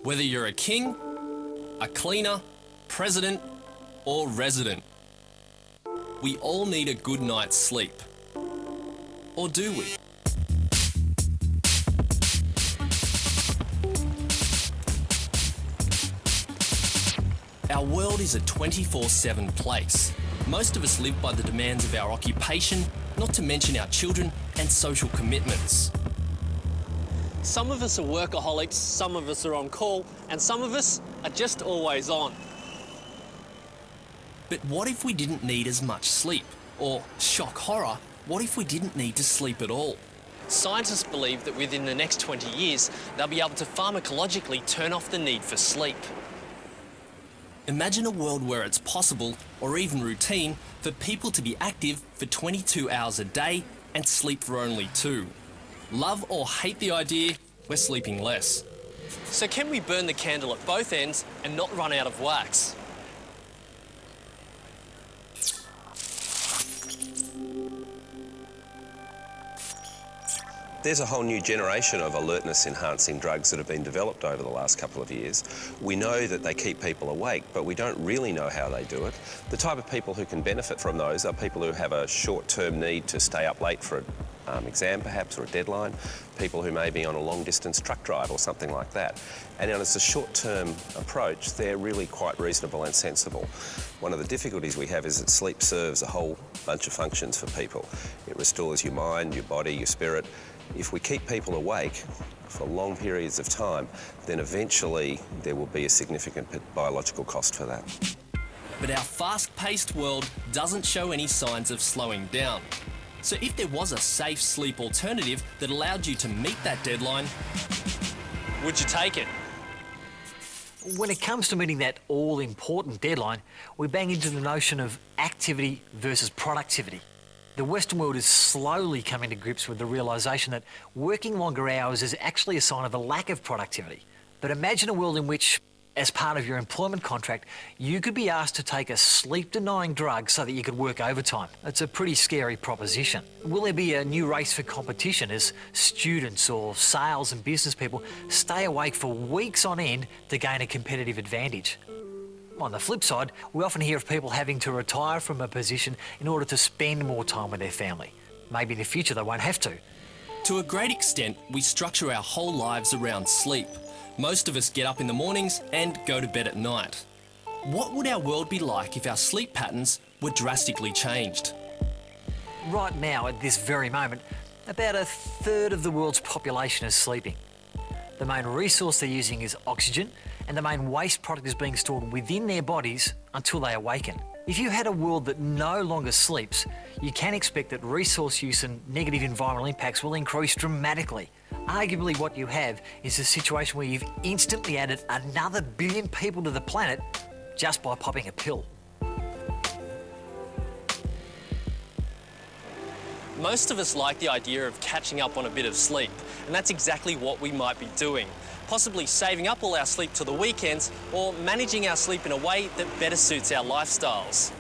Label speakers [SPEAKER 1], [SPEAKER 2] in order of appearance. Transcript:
[SPEAKER 1] Whether you're a king, a cleaner, president, or resident, we all need a good night's sleep. Or do we? Our world is a 24/7 place. Most of us live by the demands of our occupation, not to mention our children and social commitments.
[SPEAKER 2] Some of us are workaholics, some of us are on call, and some of us are just always on.
[SPEAKER 1] But what if we didn't need as much sleep? Or, shock horror, what if we didn't need to sleep at all?
[SPEAKER 2] Scientists believe that within the next 20 years, they'll be able to pharmacologically turn off the need for sleep.
[SPEAKER 1] Imagine a world where it's possible, or even routine, for people to be active for 22 hours a day and sleep for only 2. Love or hate the idea, we're sleeping less.
[SPEAKER 2] So can we burn the candle at both ends and not run out of wax?
[SPEAKER 3] There's a whole new generation of alertness-enhancing drugs that have been developed over the last couple of years. We know that they keep people awake, but we don't really know how they do it. The type of people who can benefit from those are people who have a short-term need to stay up late for an exam, perhaps, or a deadline, people who may be on a long-distance truck drive or something like that. And as a short-term approach, they're really quite reasonable and sensible. One of the difficulties we have is that sleep serves a whole bunch of functions for people. It restores your mind, your body, your spirit. If we keep people awake for long periods of time, then eventually there will be a significant biological cost for that.
[SPEAKER 1] But our fast-paced world doesn't show any signs of slowing down. So if there was a safe sleep alternative that allowed you to meet that deadline,
[SPEAKER 2] would you take it?
[SPEAKER 4] When it comes to meeting that all-important deadline, we bang into the notion of activity versus productivity. The Western world is slowly coming to grips with the realisation that working longer hours is actually a sign of a lack of productivity. But imagine a world in which, as part of your employment contract, you could be asked to take a sleep-denying drug so that you could work overtime. It's a pretty scary proposition. Will there be a new race for competition as students or sales and business people stay awake for weeks on end to gain a competitive advantage? On the flip side, we often hear of people having to retire from a position in order to spend more time with their family. Maybe in the future they won't have to.
[SPEAKER 1] To a great extent, we structure our whole lives around sleep. Most of us get up in the mornings and go to bed at night. What would our world be like if our sleep patterns were drastically changed?
[SPEAKER 4] Right now, at this very moment, about a third of the world's population is sleeping. The main resource they're using is oxygen, and the main waste product is being stored within their bodies until they awaken. If you had a world that no longer sleeps, you can expect that resource use and negative environmental impacts will increase dramatically. Arguably what you have is a situation where you've instantly added another billion people to the planet just by popping a pill.
[SPEAKER 2] Most of us like the idea of catching up on a bit of sleep, and that's exactly what we might be doing. Possibly saving up all our sleep to the weekends or managing our sleep in a way that better suits our lifestyles.